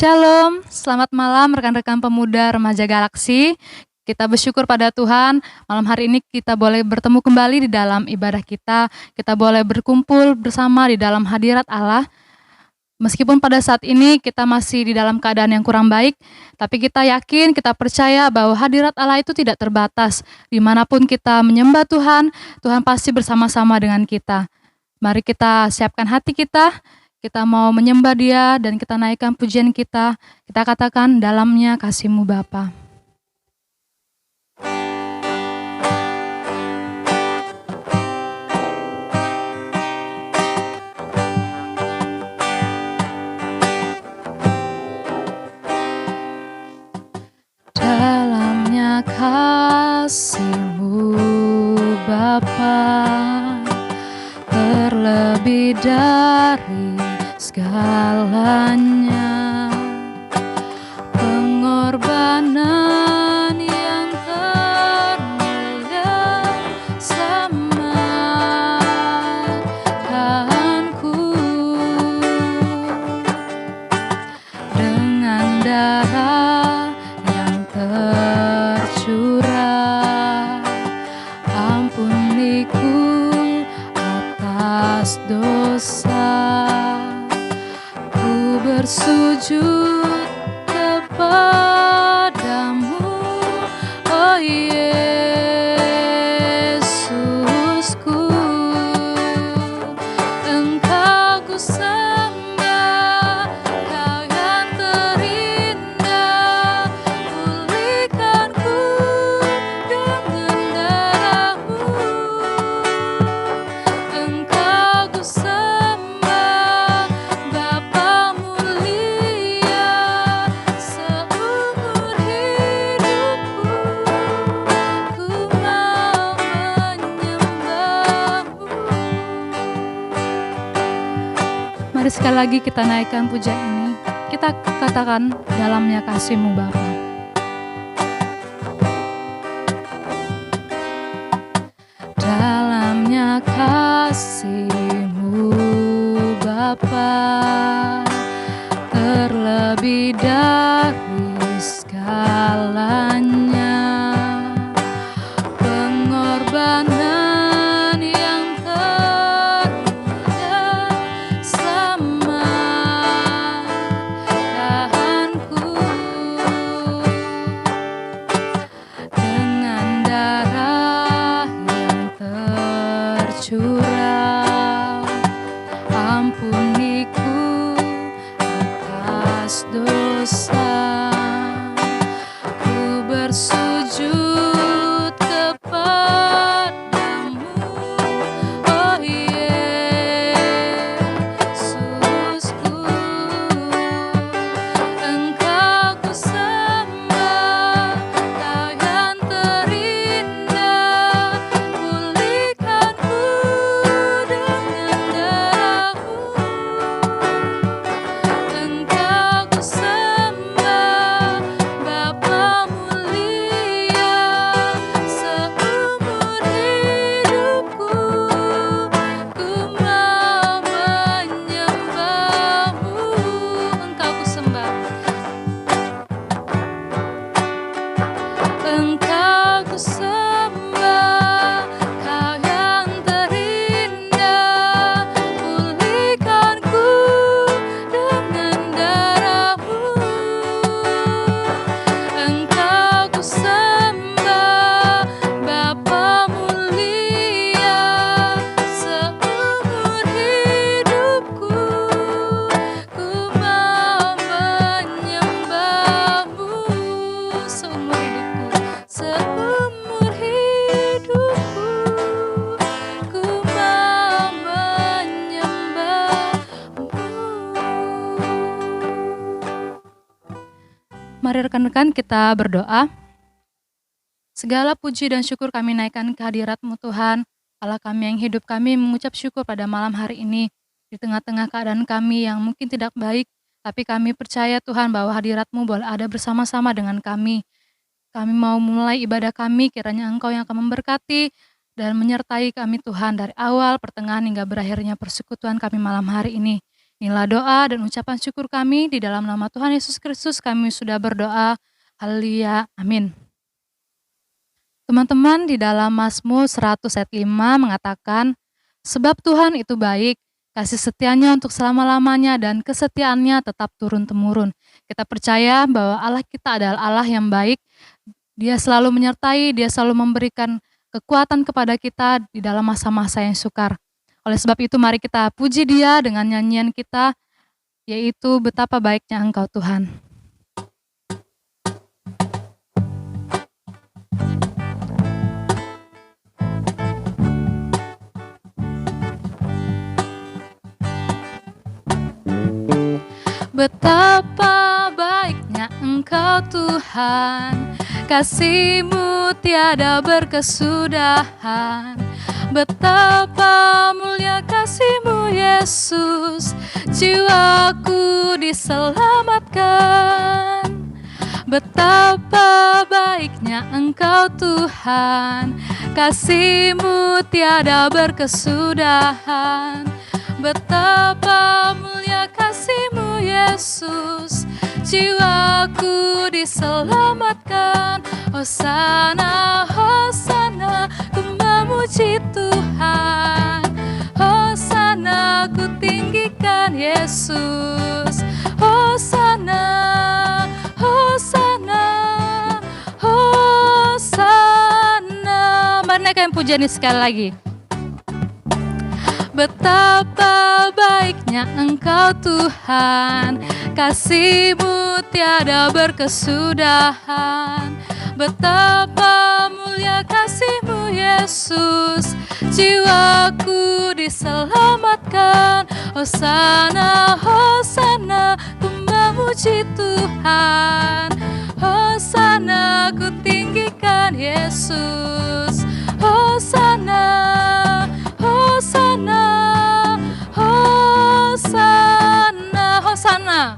Shalom, selamat malam rekan-rekan pemuda remaja Galaksi. Kita bersyukur pada Tuhan, malam hari ini kita boleh bertemu kembali di dalam ibadah kita. Kita boleh berkumpul bersama di dalam hadirat Allah. Meskipun pada saat ini kita masih di dalam keadaan yang kurang baik, tapi kita yakin, kita percaya bahwa hadirat Allah itu tidak terbatas. Dimanapun kita menyembah Tuhan, Tuhan pasti bersama-sama dengan kita. Mari kita siapkan hati kita mau menyembah Dia dan kita naikkan pujian kita. Kita katakan dalamnya kasih-Mu Bapa. Dalamnya kasih-Mu Bapa, terlebih dari segalanya, pengorbanan yang termulia selamatkanku dengan darah yang tercurah, ampuniku atas dosa. Ku bersujud kepadamu, oh Yesusku. Engkau ku sembah, Kau yang terindah. Pulihkanku dengan darah-Mu. Engkau ku sembah, Bapa mulia, seumur hidupku ku mau menyembah-Mu. Mari sekali lagi kita naikkan pujian ini. Kita katakan dalamnya kasih-Mu Bapa. Dalamnya kasih-Mu Bapa, terlebih dari segalanya, pengorbanan yang termulia selamatkanku dengan darah yang tercurah, ampuniku atas dosa. Ku bersujud kepadamu, oh Yesusku. Engkau ku sembah, Kau yang terindah. Pulihkanku dengan darah-Mu. Engkau ku sembah, Bapa mulia, seumur hidupku ku mau menyembah-Mu. Engkau ku sembah, Engkau ku sembah, Kau yang terindah. Pulihkanku dengan darah-Mu. Engkau ku sembah, Bapa mulia, seumur hidupku ku mau menyembah-Mu. Seumur hidupku ku mau menyembah-Mu. Mari rekan-rekan kita berdoa. Segala puji dan syukur kami naikkan ke hadirat-Mu Tuhan, Allah kami yang hidup. Kami mengucap syukur pada malam hari ini. Di tengah-tengah keadaan kami yang mungkin tidak baik, tapi kami percaya Tuhan bahwa hadirat-Mu boleh ada bersama-sama dengan kami. Kami mau mulai ibadah kami, kiranya Engkau yang akan memberkati dan menyertai kami Tuhan dari awal, pertengahan hingga berakhirnya persekutuan kami malam hari ini. Inilah doa dan ucapan syukur kami di dalam nama Tuhan Yesus Kristus kami sudah berdoa. Haleluya. Amin. Teman-teman, di dalam Mazmur 100 ayat 5 mengatakan, sebab Tuhan itu baik, kasih setianya untuk selama-lamanya dan kesetiaannya tetap turun-temurun. Kita percaya bahwa Allah kita adalah Allah yang baik. Dia selalu menyertai, dia selalu memberikan kekuatan kepada kita di dalam masa-masa yang sukar. Oleh sebab itu mari kita puji dia dengan nyanyian kita, yaitu betapa baiknya Engkau Tuhan. Betapa baiknya Engkau Tuhan, kasih-Mu tiada berkesudahan. Betapa mulia kasih-Mu Yesus, jiwaku diselamatkan. Betapa baiknya Engkau Tuhan, kasih-Mu tiada berkesudahan. Betapa mulia kasih-Mu Yesus, jiwaku diselamatkan. Hosana, Hosana, ku memuji Tuhan. Hosana, ku tinggikan Yesus. Hosana, Hosana, Hosana. Mari naikkan pujian ini sekali lagi. Betapa baiknya Engkau Tuhan, kasih-Mu tiada berkesudahan. Betapa mulia kasih-Mu Yesus, jiwaku diselamatkan. Hosana, Hosana, ku memuji Tuhan. Hosana, ku tinggikan Yesus. Hosana, Hosana, Hosana, Hosana,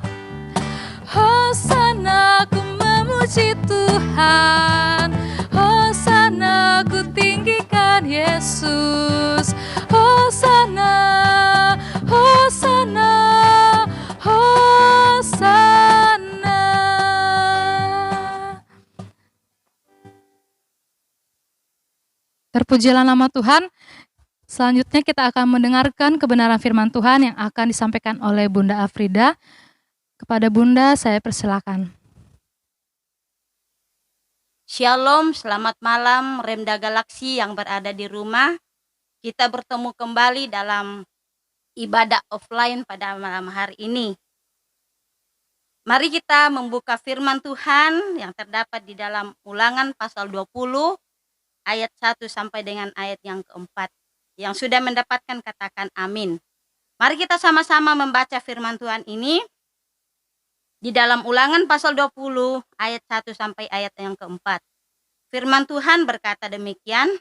Hosana, ku memuji Tuhan. Hosana, ku tinggikan Yesus. Hosana, Hosana, Hosana. Terpujilah nama Tuhan. Selanjutnya kita akan mendengarkan kebenaran firman Tuhan yang akan disampaikan oleh Bunda Afrida. Kepada Bunda saya persilakan. Shalom, selamat malam Remda Galaksi yang berada di rumah. Kita bertemu kembali dalam ibadah offline pada malam hari ini. Mari kita membuka firman Tuhan yang terdapat di dalam Ulangan pasal 20 ayat 1 sampai dengan ayat yang keempat. Yang sudah mendapatkan katakan amin. Mari kita sama-sama membaca firman Tuhan ini di dalam Ulangan pasal 20 ayat 1 sampai ayat yang keempat. Firman Tuhan berkata demikian,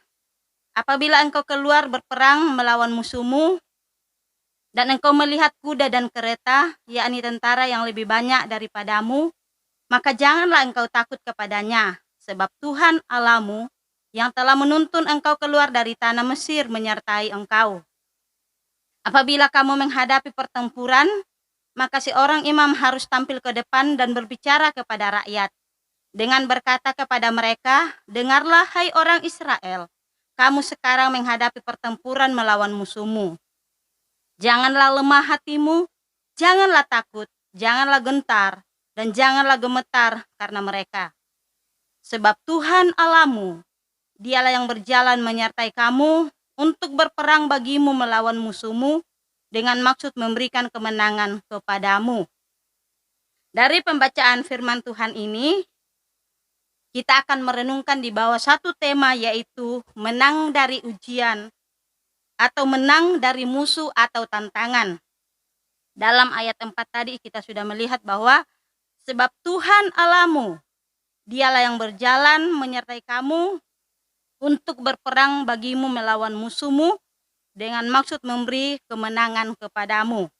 apabila engkau keluar berperang melawan musuhmu, dan engkau melihat kuda dan kereta, yakni tentara yang lebih banyak daripadamu, maka janganlah engkau takut kepadanya, sebab Tuhan Allahmu yang telah menuntun engkau keluar dari tanah Mesir menyertai engkau. Apabila kamu menghadapi pertempuran, maka seorang imam harus tampil ke depan dan berbicara kepada rakyat, dengan berkata kepada mereka, dengarlah hai orang Israel, kamu sekarang menghadapi pertempuran melawan musuhmu. Janganlah lemah hatimu, janganlah takut, janganlah gentar, dan janganlah gemetar karena mereka. Sebab Tuhan Allahmu, Dialah yang berjalan menyertai kamu untuk berperang bagimu melawan musuhmu dengan maksud memberikan kemenangan kepadamu. Dari pembacaan firman Tuhan ini, kita akan merenungkan di bawah satu tema, yaitu menang dari ujian atau menang dari musuh atau tantangan. Dalam ayat 4 tadi kita sudah melihat bahwa sebab Tuhan Allahmu, Dialah yang berjalan menyertai kamu untuk berperang bagimu melawan musuhmu dengan maksud memberi kemenangan kepadamu.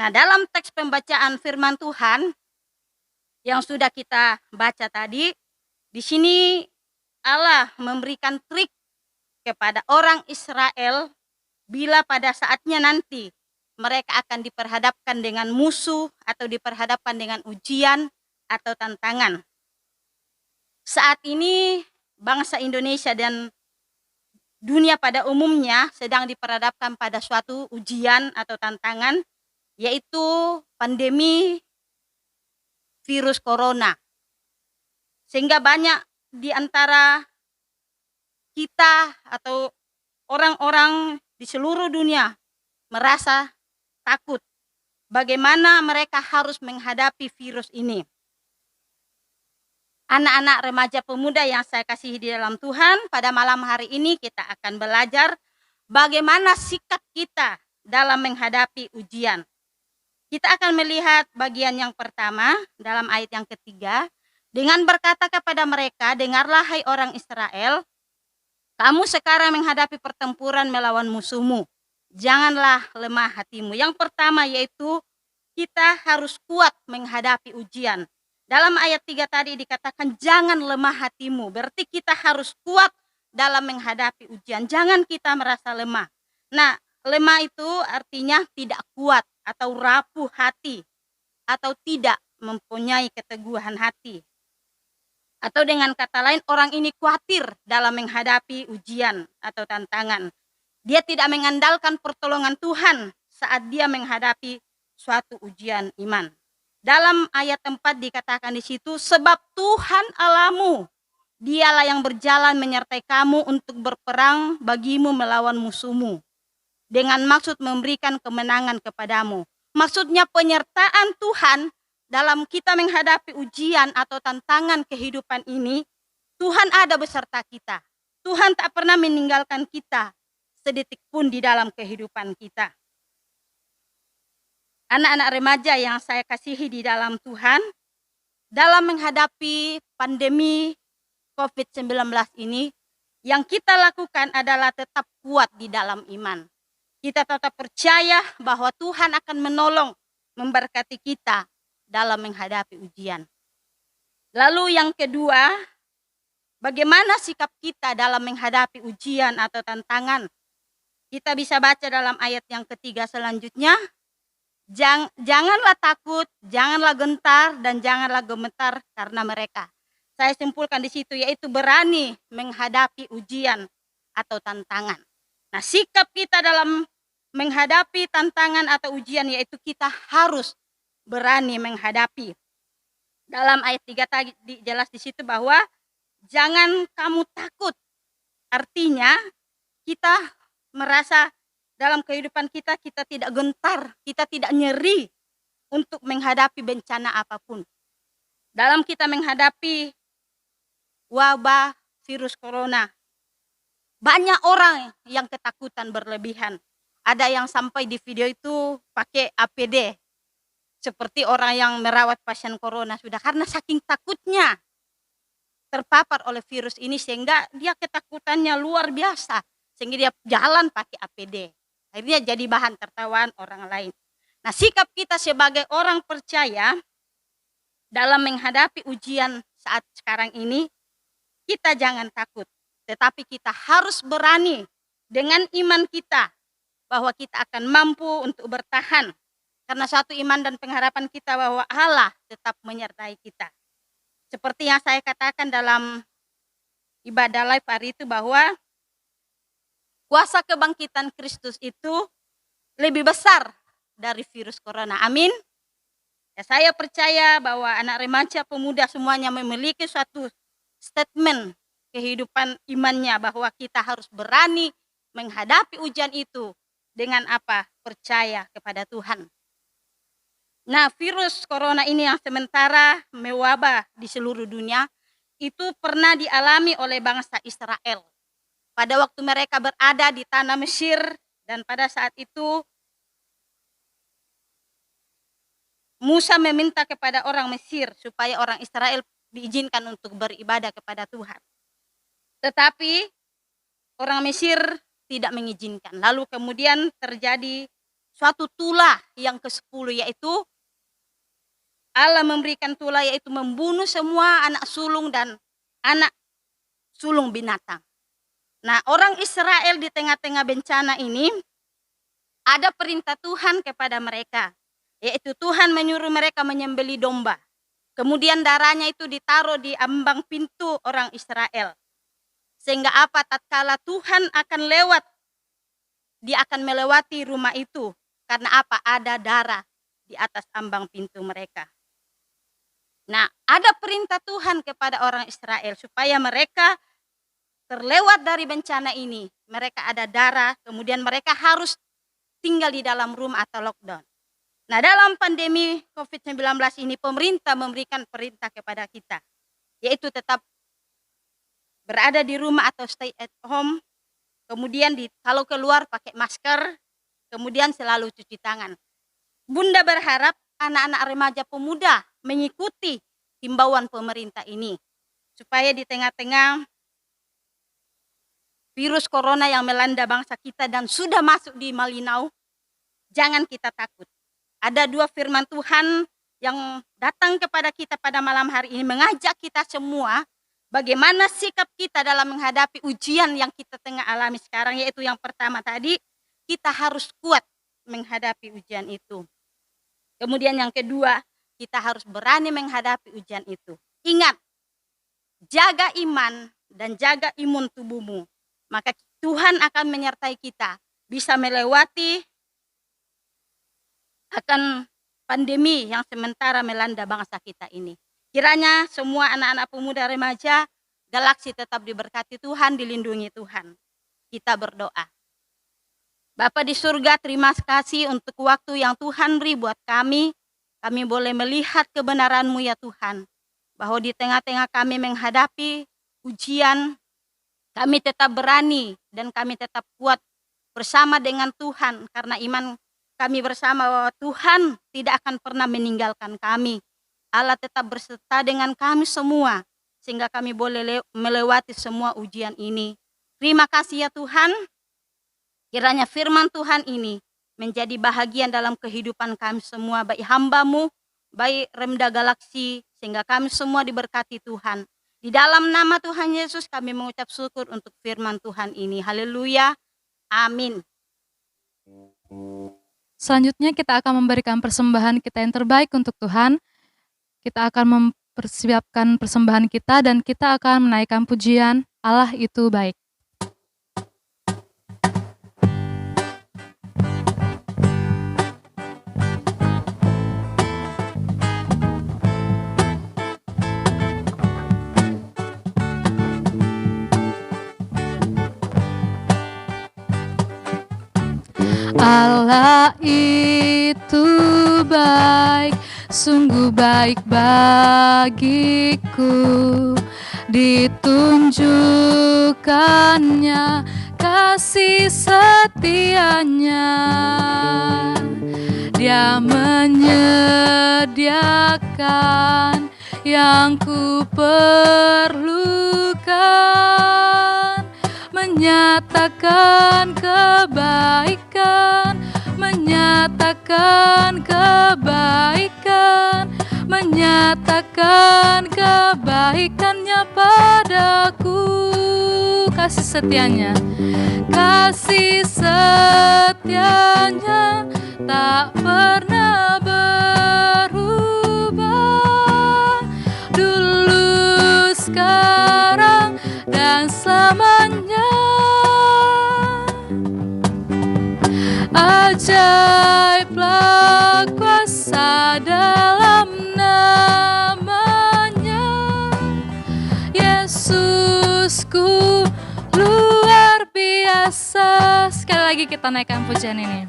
Nah, dalam teks pembacaan firman Tuhan yang sudah kita baca tadi, di sini Allah memberikan trik kepada orang Israel bila pada saatnya nanti mereka akan diperhadapkan dengan musuh atau diperhadapkan dengan ujian atau tantangan. Saat ini bangsa Indonesia dan dunia pada umumnya sedang diperhadapkan pada suatu ujian atau tantangan, yaitu pandemi virus corona. Sehingga banyak di antara kita atau orang-orang di seluruh dunia merasa takut bagaimana mereka harus menghadapi virus ini. Anak-anak remaja pemuda yang saya kasihi di dalam Tuhan, pada malam hari ini kita akan belajar bagaimana sikap kita dalam menghadapi ujian. Kita akan melihat bagian yang pertama dalam ayat yang ketiga, dengan berkata kepada mereka, dengarlah hai orang Israel, kamu sekarang menghadapi pertempuran melawan musuhmu. Janganlah lemah hatimu. Yang pertama yaitu kita harus kuat menghadapi ujian. Dalam ayat 3 tadi dikatakan jangan lemah hatimu. Berarti kita harus kuat dalam menghadapi ujian. Jangan kita merasa lemah. Nah, lemah itu artinya tidak kuat atau rapuh hati atau tidak mempunyai keteguhan hati. Atau dengan kata lain, orang ini khawatir dalam menghadapi ujian atau tantangan. Dia tidak mengandalkan pertolongan Tuhan saat dia menghadapi suatu ujian iman. Dalam ayat 4 dikatakan di situ, sebab Tuhan Allahmu, dialah yang berjalan menyertai kamu untuk berperang bagimu melawan musuhmu, dengan maksud memberikan kemenangan kepadamu. Maksudnya penyertaan Tuhan dalam kita menghadapi ujian atau tantangan kehidupan ini, Tuhan ada beserta kita. Tuhan tak pernah meninggalkan kita sedetik pun di dalam kehidupan kita. Anak-anak remaja yang saya kasihi di dalam Tuhan, dalam menghadapi pandemi COVID-19 ini, yang kita lakukan adalah tetap kuat di dalam iman. Kita tetap percaya bahwa Tuhan akan menolong, memberkati kita dalam menghadapi ujian. Lalu yang kedua, bagaimana sikap kita dalam menghadapi ujian atau tantangan? Kita bisa baca dalam ayat yang ketiga selanjutnya, janganlah takut, janganlah gentar, dan janganlah gemetar karena mereka. Saya simpulkan di situ yaitu berani menghadapi ujian atau tantangan. Nah, sikap kita dalam menghadapi tantangan atau ujian yaitu kita harus berani menghadapi. Dalam ayat 3 tadi jelas di situ bahwa jangan kamu takut. Artinya kita merasa dalam kehidupan kita tidak gentar, kita tidak nyeri untuk menghadapi bencana apapun. Dalam kita menghadapi wabah virus corona, banyak orang yang ketakutan berlebihan. Ada yang sampai di video itu pakai APD, seperti orang yang merawat pasien corona sudah, karena saking takutnya terpapar oleh virus ini sehingga dia ketakutannya luar biasa, sehingga dia jalan pakai APD. Akhirnya jadi bahan tertawaan orang lain. Nah, sikap kita sebagai orang percaya dalam menghadapi ujian saat sekarang ini, kita jangan takut. Tetapi kita harus berani dengan iman kita bahwa kita akan mampu untuk bertahan. Karena suatu iman dan pengharapan kita bahwa Allah tetap menyertai kita. Seperti yang saya katakan dalam ibadah live hari itu bahwa kuasa kebangkitan Kristus itu lebih besar dari virus corona. Amin. Ya, saya percaya bahwa anak remaja pemuda semuanya memiliki suatu statement kehidupan imannya bahwa kita harus berani menghadapi ujian itu dengan apa? Percaya kepada Tuhan. Nah, virus corona ini yang sementara mewabah di seluruh dunia itu pernah dialami oleh bangsa Israel. Pada waktu mereka berada di tanah Mesir dan pada saat itu Musa meminta kepada orang Mesir supaya orang Israel diizinkan untuk beribadah kepada Tuhan. Tetapi orang Mesir tidak mengizinkan. Lalu kemudian terjadi suatu tulah yang ke-10 yaitu Allah memberikan tulah yaitu membunuh semua anak sulung dan anak sulung binatang. Nah, orang Israel di tengah-tengah bencana ini ada perintah Tuhan kepada mereka, yaitu Tuhan menyuruh mereka menyembelih domba. Kemudian darahnya itu ditaruh di ambang pintu orang Israel. Sehingga apa, tatkala Tuhan akan lewat, dia akan melewati rumah itu. Karena apa? Ada darah di atas ambang pintu mereka. Nah, ada perintah Tuhan kepada orang Israel supaya mereka terlewat dari bencana ini. Mereka ada darah, kemudian mereka harus tinggal di dalam rumah atau lockdown. Nah, dalam pandemi COVID-19 ini pemerintah memberikan perintah kepada kita, yaitu tetap berada di rumah atau stay at home, kemudian kalau keluar pakai masker, kemudian selalu cuci tangan. Bunda berharap anak-anak remaja pemuda mengikuti himbauan pemerintah ini, supaya di tengah-tengah virus corona yang melanda bangsa kita dan sudah masuk di Malinau, jangan kita takut. Ada 2 firman Tuhan yang datang kepada kita pada malam hari ini, mengajak kita semua bagaimana sikap kita dalam menghadapi ujian yang kita tengah alami sekarang, yaitu yang pertama tadi, kita harus kuat menghadapi ujian itu. Kemudian yang kedua, kita harus berani menghadapi ujian itu. Ingat, jaga iman dan jaga imun tubuhmu. Maka Tuhan akan menyertai kita, bisa melewati akan pandemi yang sementara melanda bangsa kita ini. Kiranya semua anak-anak pemuda remaja Galaksi tetap diberkati Tuhan, dilindungi Tuhan. Kita berdoa. Bapa di surga, terima kasih untuk waktu yang Tuhan beri buat kami. Kami boleh melihat kebenaran-Mu ya Tuhan. Bahwa di tengah-tengah kami menghadapi ujian, kami tetap berani dan kami tetap kuat bersama dengan Tuhan. Karena iman kami bersama bahwa Tuhan tidak akan pernah meninggalkan kami. Allah tetap berserta dengan kami semua, sehingga kami boleh melewati semua ujian ini. Terima kasih ya Tuhan. Kiranya firman Tuhan ini menjadi bahagian dalam kehidupan kami semua, baik hamba-Mu, baik Remda Galaksi, sehingga kami semua diberkati Tuhan. Di dalam nama Tuhan Yesus kami mengucap syukur untuk firman Tuhan ini. Haleluya. Amin. Selanjutnya kita akan memberikan persembahan kita yang terbaik untuk Tuhan. Kita akan mempersiapkan persembahan kita dan kita akan menaikkan pujian Allah itu baik. Allah itu baik, sungguh baik bagiku. Ditunjukkannya kasih setianya. Dia menyediakan yang ku perlukan, menyatakan kebaikan, menyatakan kebaikan, menyatakan kebaikannya padaku. Kasih setianya, kasih setianya tak pernah berubah, dulu, sekarang, dan selamanya. Ajaiblah kuasa dalam namanya, Yesusku luar biasa. Sekali lagi kita naikkan pujian ini.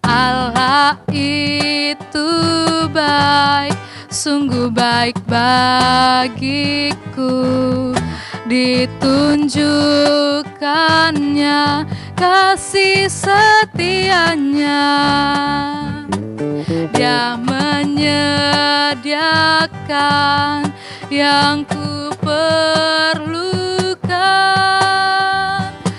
Allah itu baik, sungguh baik bagiku. Ditunjukkannya kasih setianya. Dia menyediakan yang ku perlukan,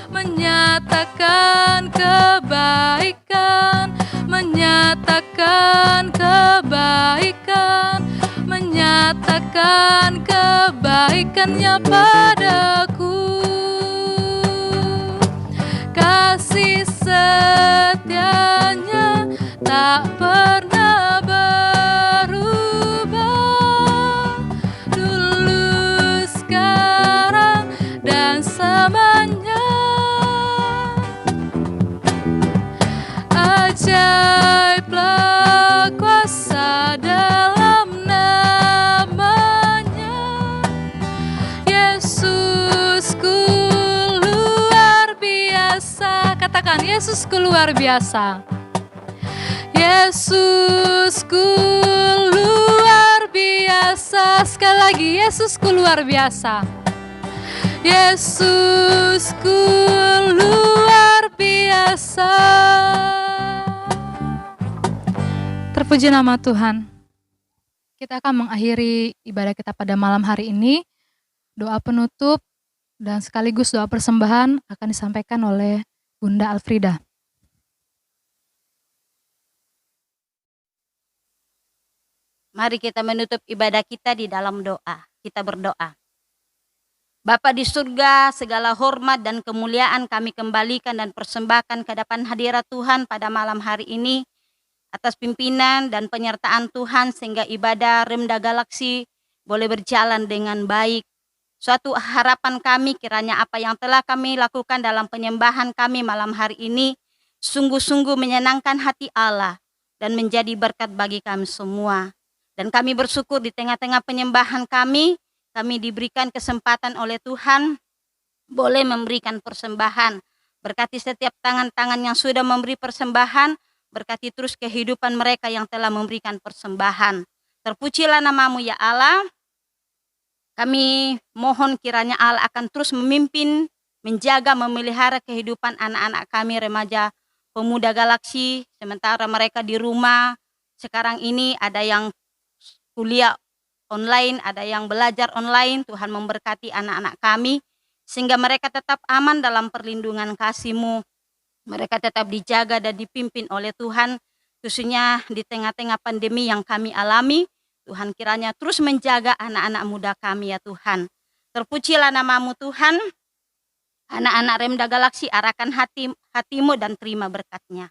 menyatakan kebaikan, menyatakan kebaikan, menyatakan kebaikannya padaku. Kasih setia katakan, Yesusku luar biasa. Yesusku luar biasa. Sekali lagi, Yesusku luar biasa. Yesusku luar biasa. Terpuji nama Tuhan. Kita akan mengakhiri ibadah kita pada malam hari ini. Doa penutup dan sekaligus doa persembahan akan disampaikan oleh Bunda Alfrida. Mari kita menutup ibadah kita di dalam doa. Kita berdoa. Bapa di surga, segala hormat dan kemuliaan kami kembalikan dan persembahkan ke hadapan hadirat Tuhan pada malam hari ini atas pimpinan dan penyertaan Tuhan sehingga ibadah Remda Galaksi boleh berjalan dengan baik. Suatu harapan kami kiranya apa yang telah kami lakukan dalam penyembahan kami malam hari ini sungguh-sungguh menyenangkan hati Allah dan menjadi berkat bagi kami semua. Dan kami bersyukur di tengah-tengah penyembahan kami diberikan kesempatan oleh Tuhan boleh memberikan persembahan. Berkati setiap tangan-tangan yang sudah memberi persembahan, berkati terus kehidupan mereka yang telah memberikan persembahan. Terpujilah namamu ya Allah. Kami mohon kiranya Allah akan terus memimpin, menjaga, memelihara kehidupan anak-anak kami remaja pemuda Galaksi. Sementara mereka di rumah, sekarang ini ada yang kuliah online, ada yang belajar online. Tuhan memberkati anak-anak kami, sehingga mereka tetap aman dalam perlindungan kasih-Mu. Mereka tetap dijaga dan dipimpin oleh Tuhan, khususnya di tengah-tengah pandemi yang kami alami. Tuhan kiranya terus menjaga anak-anak muda kami ya Tuhan. Terpujilah namamu Tuhan. Anak-anak Remda Galaksi arahkan hatimu dan terima berkatnya.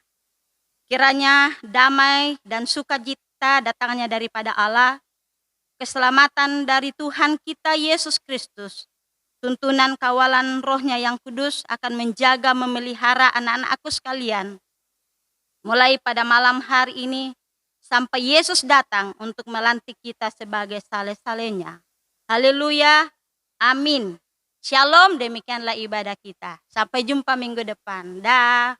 Kiranya damai dan sukacita datangnya daripada Allah, keselamatan dari Tuhan kita Yesus Kristus, tuntunan kawalan rohnya yang kudus akan menjaga memelihara anak-anakku sekalian. Mulai pada malam hari ini sampai Yesus datang untuk melantik kita sebagai saleh-salehnya. Haleluya, amin. Shalom, demikianlah ibadah kita. Sampai jumpa minggu depan. Dah.